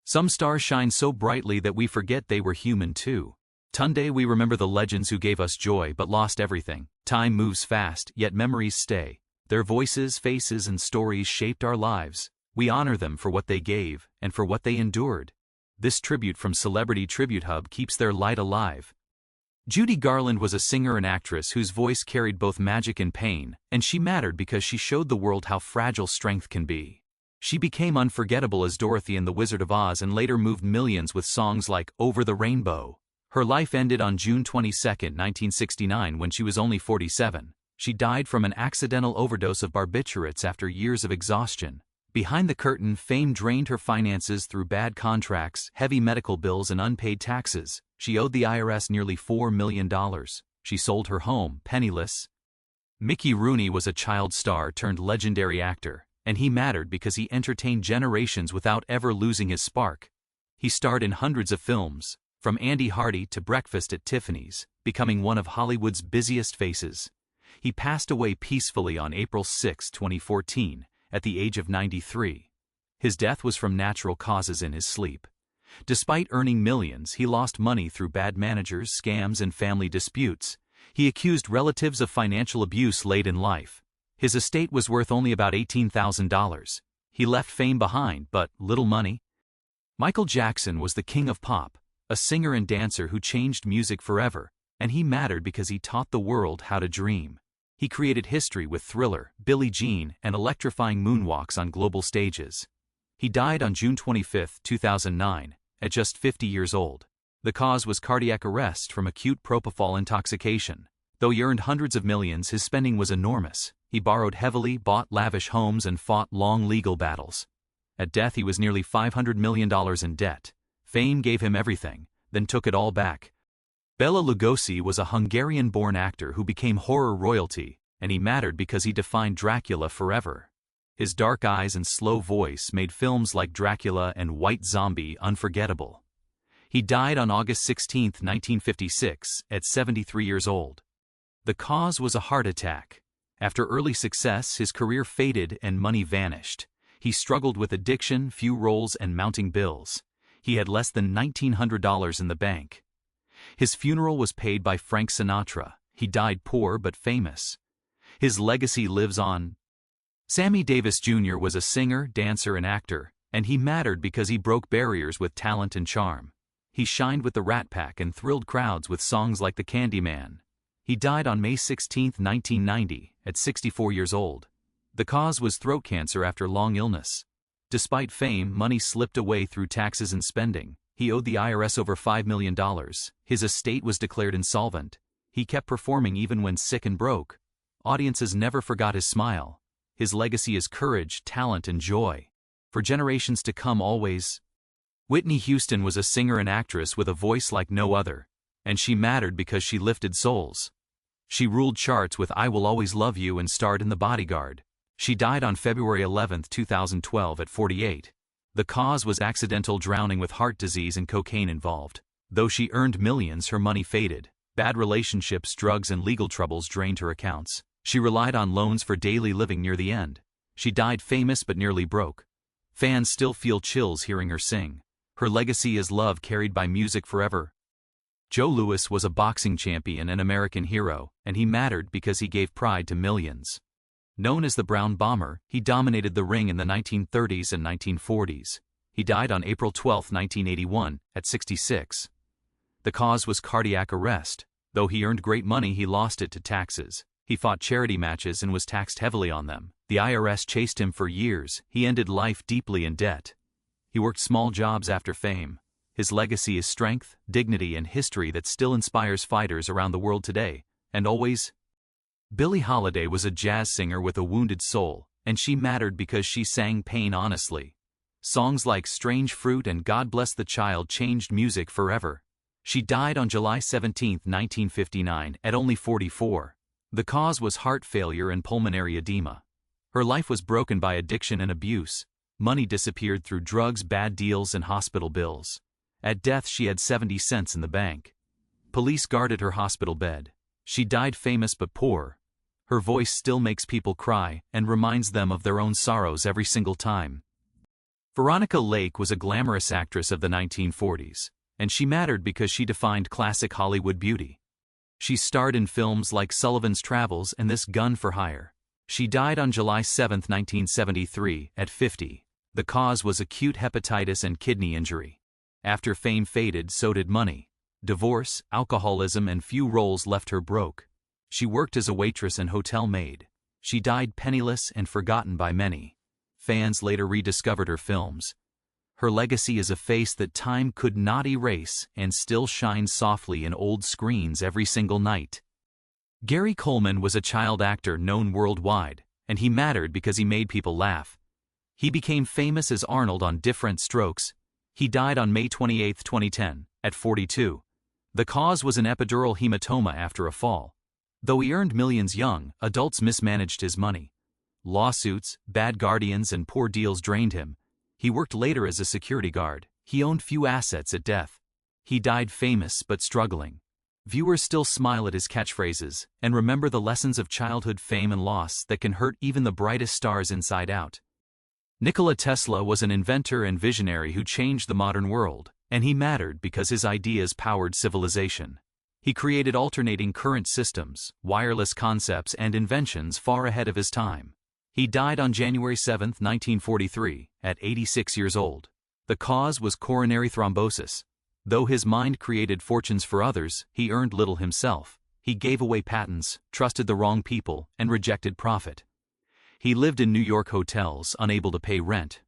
Some stars shine so brightly that we forget they were human too. Tunde, we remember the legends who gave us joy but lost everything. Time moves fast, yet memories stay. Their voices, faces, and stories shaped our lives. We honor them for what they gave, and for what they endured. This tribute from Celebrity Tribute Hub keeps their light alive. Judy Garland was a singer and actress whose voice carried both magic and pain, and she mattered because she showed the world how fragile strength can be. She became unforgettable as Dorothy in The Wizard of Oz and later moved millions with songs like Over the Rainbow. Her life ended on June 22, 1969 when she was only 47. She died from an accidental overdose of barbiturates after years of exhaustion. Behind the curtain, fame drained her finances through bad contracts, heavy medical bills, and unpaid taxes. She owed the IRS nearly $4 million. She sold her home, penniless. Mickey Rooney was a child star turned legendary actor, and he mattered because he entertained generations without ever losing his spark. He starred in hundreds of films, from Andy Hardy to Breakfast at Tiffany's, becoming one of Hollywood's busiest faces. He passed away peacefully on April 6, 2014, at the age of 93. His death was from natural causes in his sleep. Despite earning millions, he lost money through bad managers, scams, and family disputes. He accused relatives of financial abuse late in life. His estate was worth only about $18,000. He left fame behind, but little money. Michael Jackson was the king of pop, a singer and dancer who changed music forever, and he mattered because he taught the world how to dream. He created history with Thriller, Billie Jean, and electrifying moonwalks on global stages. He died on June 25, 2009, at just 50 years old. The cause was cardiac arrest from acute propofol intoxication. Though he earned hundreds of millions, his spending was enormous. He borrowed heavily, bought lavish homes, and fought long legal battles. At death, he was nearly $500 million in debt. Fame gave him everything, then took it all back. Bela Lugosi was a Hungarian-born actor who became horror royalty, and he mattered because he defined Dracula forever. His dark eyes and slow voice made films like Dracula and White Zombie unforgettable. He died on August 16, 1956, at 73 years old. The cause was a heart attack. After early success, his career faded and money vanished. He struggled with addiction, few roles, and mounting bills. He had less than $1,900 in the bank. His funeral was paid by Frank Sinatra. He died poor but famous. His legacy lives on. Sammy Davis Jr. was a singer, dancer, and actor, and he mattered because he broke barriers with talent and charm. He shined with the Rat Pack and thrilled crowds with songs like The Candyman. He died on May 16, 1990, at 64 years old. The cause was throat cancer after long illness. Despite fame, money slipped away through taxes and spending. He owed the IRS over $5 million. His estate was declared insolvent. He kept performing even when sick and broke. Audiences never forgot his smile. His legacy is courage, talent, and joy. For generations to come always. Whitney Houston was a singer and actress with a voice like no other, and she mattered because she lifted souls. She ruled charts with I Will Always Love You and starred in The Bodyguard. She died on February 11, 2012 at 48. The cause was accidental drowning with heart disease and cocaine involved. Though she earned millions, her money faded. Bad relationships, drugs, and legal troubles drained her accounts. She relied on loans for daily living near the end. She died famous but nearly broke. Fans still feel chills hearing her sing. Her legacy is love carried by music forever. Joe Louis was a boxing champion and American hero, and he mattered because he gave pride to millions. Known as the Brown Bomber, he dominated the ring in the 1930s and 1940s. He died on April 12, 1981, at 66. The cause was cardiac arrest. Though he earned great money, he lost it to taxes. He fought charity matches and was taxed heavily on them. The IRS chased him for years. He ended life deeply in debt. He worked small jobs after fame. His legacy is strength, dignity, and history that still inspires fighters around the world today, and always. Billie Holiday was a jazz singer with a wounded soul, and she mattered because she sang pain honestly. Songs like Strange Fruit and God Bless the Child changed music forever. She died on July 17, 1959, at only 44. The cause was heart failure and pulmonary edema. Her life was broken by addiction and abuse. Money disappeared through drugs, bad deals, and hospital bills. At death, she had 70 cents in the bank. Police guarded her hospital bed. She died famous but poor. Her voice still makes people cry and reminds them of their own sorrows every single time. Veronica Lake was a glamorous actress of the 1940s, and she mattered because she defined classic Hollywood beauty. She starred in films like Sullivan's Travels and This Gun for Hire. She died on July 7, 1973, at 50. The cause was acute hepatitis and kidney injury. After fame faded, so did money. Divorce, alcoholism, and few roles left her broke. She worked as a waitress and hotel maid. She died penniless and forgotten by many. Fans later rediscovered her films. Her legacy is a face that time could not erase and still shines softly in old screens every single night. Gary Coleman was a child actor known worldwide, and he mattered because he made people laugh. He became famous as Arnold on Different Strokes. He died on May 28, 2010, at 42. The cause was an epidural hematoma after a fall. Though he earned millions young, adults mismanaged his money. Lawsuits, bad guardians, and poor deals drained him. He worked later as a security guard. He owned few assets at death. He died famous but struggling. Viewers still smile at his catchphrases and remember the lessons of childhood fame and loss that can hurt even the brightest stars inside out. Nikola Tesla was an inventor and visionary who changed the modern world, and he mattered because his ideas powered civilization. He created alternating current systems, wireless concepts, and inventions far ahead of his time. He died on January 7, 1943, at 86 years old. The cause was coronary thrombosis. Though his mind created fortunes for others, he earned little himself. He gave away patents, trusted the wrong people, and rejected profit. He lived in New York hotels, unable to pay rent.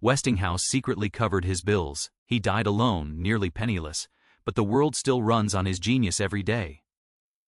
Westinghouse secretly covered his bills. He died alone, nearly penniless, but the world still runs on his genius every day.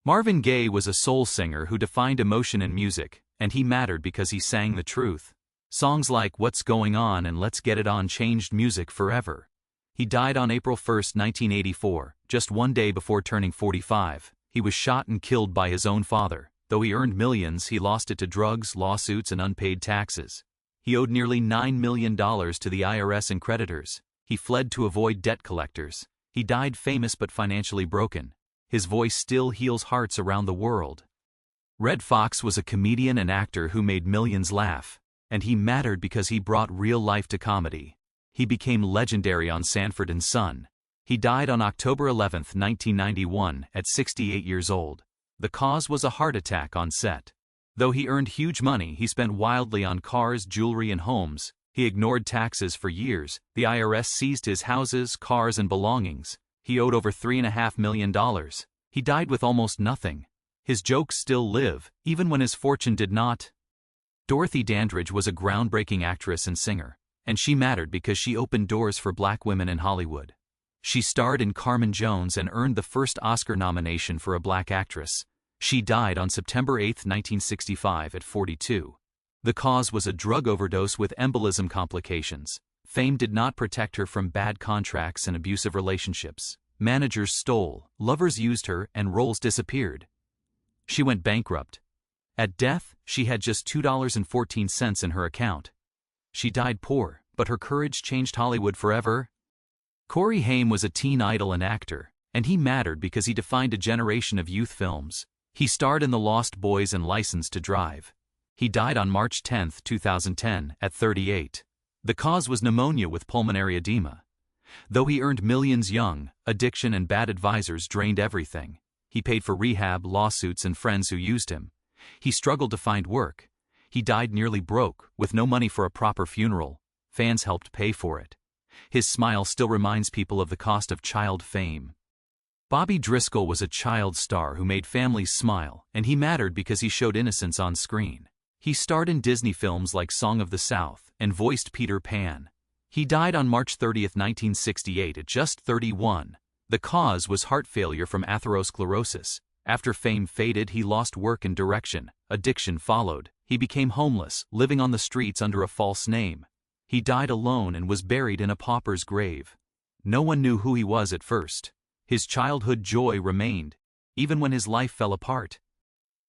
Marvin Gaye was a soul singer who defined emotion in music, and he mattered because he sang the truth. Songs like What's Going On and Let's Get It On changed music forever. He died on April 1, 1984, just one day before turning 45. He was shot and killed by his own father. Though he earned millions, he lost it to drugs, lawsuits, and unpaid taxes. He owed nearly $9 million to the IRS and creditors. He fled to avoid debt collectors. He died famous but financially broken. His voice still heals hearts around the world. Red Fox was a comedian and actor who made millions laugh, and he mattered because he brought real life to comedy. He became legendary on Sanford and Son. He died on October 11, 1991, at 68 years old. The cause was a heart attack on set. Though he earned huge money, he spent wildly on cars, jewelry, and homes. He ignored taxes for years. The IRS seized his houses, cars, and belongings. He owed over $3.5 million. He died with almost nothing. His jokes still live, even when his fortune did not. Dorothy Dandridge was a groundbreaking actress and singer, and she mattered because she opened doors for black women in Hollywood. She starred in Carmen Jones and earned the first Oscar nomination for a black actress. She died on September 8, 1965, at 42. The cause was a drug overdose with embolism complications. Fame did not protect her from bad contracts and abusive relationships. Managers stole, lovers used her, and roles disappeared. She went bankrupt. At death, she had just $2.14 in her account. She died poor, but her courage changed Hollywood forever. Corey Haim was a teen idol and actor, and he mattered because he defined a generation of youth films. He starred in The Lost Boys and License to Drive. He died on March 10, 2010, at 38. The cause was pneumonia with pulmonary edema. Though he earned millions young, addiction and bad advisors drained everything. He paid for rehab, lawsuits, and friends who used him. He struggled to find work. He died nearly broke, with no money for a proper funeral. Fans helped pay for it. His smile still reminds people of the cost of child fame. Bobby Driscoll was a child star who made families smile, and he mattered because he showed innocence on screen. He starred in Disney films like Song of the South and voiced Peter Pan. He died on March 30, 1968, at just 31. The cause was heart failure from atherosclerosis. After fame faded, he lost work and direction. Addiction followed. He became homeless, living on the streets under a false name. He died alone and was buried in a pauper's grave. No one knew who he was at first. His childhood joy remained, even when his life fell apart.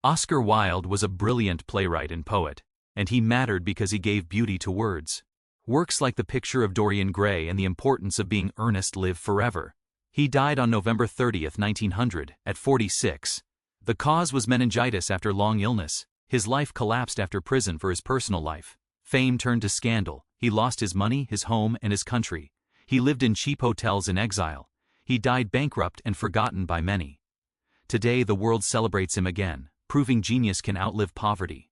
Oscar Wilde was a brilliant playwright and poet, and he mattered because he gave beauty to words. Works like The Picture of Dorian Gray and The Importance of Being Earnest live forever. He died on November 30, 1900, at 46. The cause was meningitis after long illness. His life collapsed after prison for his personal life. Fame turned to scandal. He lost his money, his home, and his country. He lived in cheap hotels in exile. He died bankrupt and forgotten by many. Today the world celebrates him again, proving genius can outlive poverty.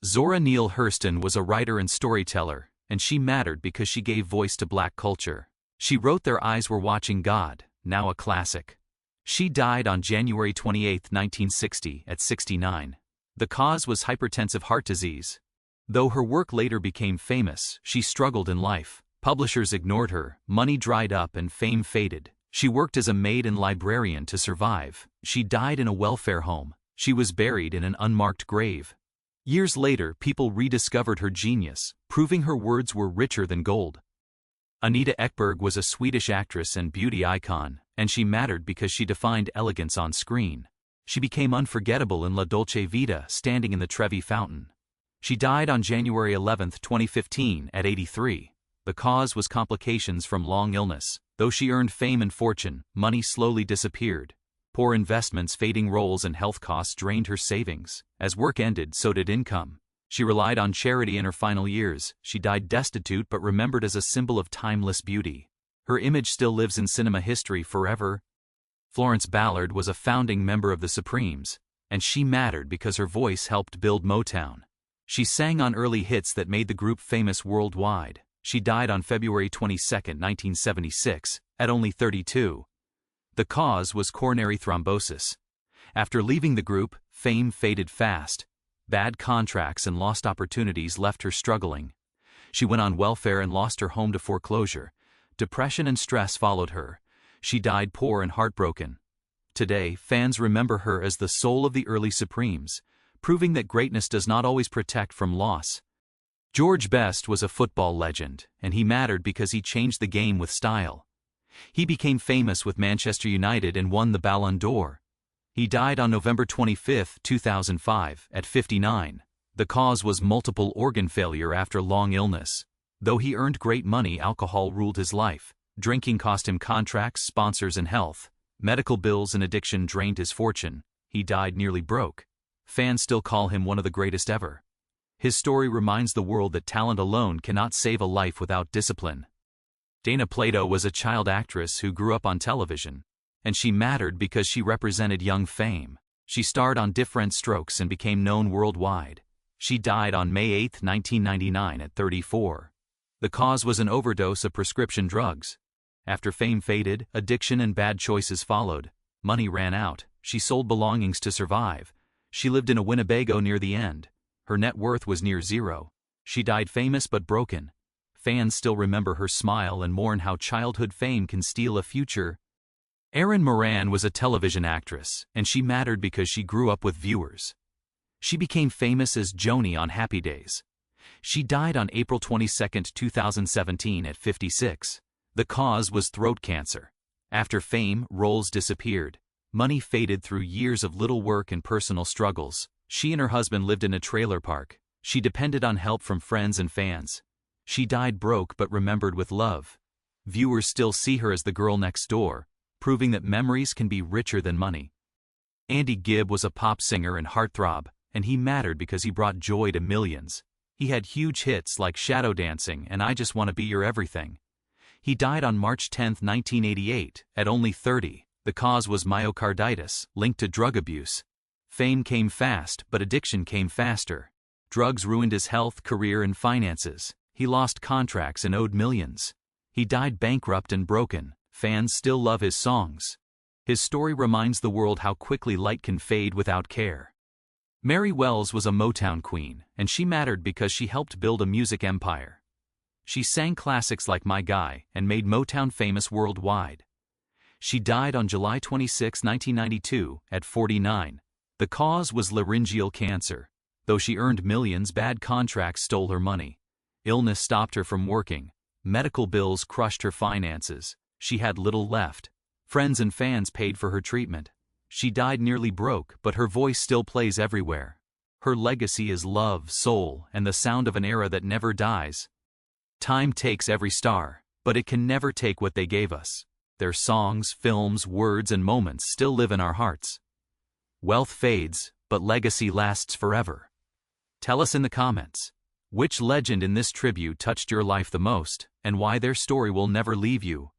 Zora Neale Hurston was a writer and storyteller, and she mattered because she gave voice to black culture. She wrote Their Eyes Were Watching God, now a classic. She died on January 28, 1960, at 69. The cause was hypertensive heart disease. Though her work later became famous, she struggled in life. Publishers ignored her, money dried up and fame faded. She worked as a maid and librarian to survive. She died in a welfare home. She was buried in an unmarked grave. Years later, people rediscovered her genius, proving her words were richer than gold. Anita Ekberg was a Swedish actress and beauty icon, and she mattered because she defined elegance on screen. She became unforgettable in La Dolce Vita, standing in the Trevi Fountain. She died on January 11, 2015, at 83. The cause was complications from long illness. Though she earned fame and fortune, money slowly disappeared. Poor investments, fading roles, and health costs drained her savings. As work ended, so did income. She relied on charity in her final years. She died destitute but remembered as a symbol of timeless beauty. Her image still lives in cinema history forever. Florence Ballard was a founding member of the Supremes, and she mattered because her voice helped build Motown. She sang on early hits that made the group famous worldwide. She died on February 22, 1976, at only 32. The cause was coronary thrombosis. After leaving the group, fame faded fast. Bad contracts and lost opportunities left her struggling. She went on welfare and lost her home to foreclosure. Depression and stress followed her. She died poor and heartbroken. Today, fans remember her as the soul of the early Supremes, proving that greatness does not always protect from loss. George Best was a football legend, and he mattered because he changed the game with style. He became famous with Manchester United and won the Ballon d'Or. He died on November 25, 2005, at 59. The cause was multiple organ failure after long illness. Though he earned great money, alcohol ruled his life. Drinking cost him contracts, sponsors, and health. Medical bills and addiction drained his fortune. He died nearly broke. Fans still call him one of the greatest ever. His story reminds the world that talent alone cannot save a life without discipline. Dana Plato was a child actress who grew up on television, and she mattered because she represented young fame. She starred on Different Strokes and became known worldwide. She died on May 8, 1999, at 34. The cause was an overdose of prescription drugs. After fame faded, addiction and bad choices followed. Money ran out. She sold belongings to survive. She lived in a Winnebago near the end. Her net worth was near zero. She died famous but broken. Fans still remember her smile and mourn how childhood fame can steal a future. Erin Moran was a television actress, and she mattered because she grew up with viewers. She became famous as Joni on Happy Days. She died on April 22, 2017, at 56. The cause was throat cancer. After fame, roles disappeared. Money faded through years of little work and personal struggles. She and her husband lived in a trailer park. She depended on help from friends and fans. She died broke but remembered with love. Viewers still see her as the girl next door, proving that memories can be richer than money. Andy Gibb was a pop singer and heartthrob, and he mattered because he brought joy to millions. He had huge hits like Shadow Dancing and I Just Want to Be Your Everything. He died on March 10, 1988, at only 30. The cause was myocarditis, linked to drug abuse. Fame came fast, but addiction came faster. Drugs ruined his health, career, and finances. He lost contracts and owed millions. He died bankrupt and broken. Fans still love his songs. His story reminds the world how quickly light can fade without care. Mary Wells was a Motown queen, and she mattered because she helped build a music empire. She sang classics like My Guy and made Motown famous worldwide. She died on July 26, 1992, at 49. The cause was laryngeal cancer. Though she earned millions, bad contracts stole her money. Illness stopped her from working. Medical bills crushed her finances. She had little left. Friends and fans paid for her treatment. She died nearly broke, but her voice still plays everywhere. Her legacy is love, soul, and the sound of an era that never dies. Time takes every star, but it can never take what they gave us. Their songs, films, words, and moments still live in our hearts. Wealth fades, but legacy lasts forever. Tell us in the comments. Which legend in this tribute touched your life the most, and why their story will never leave you?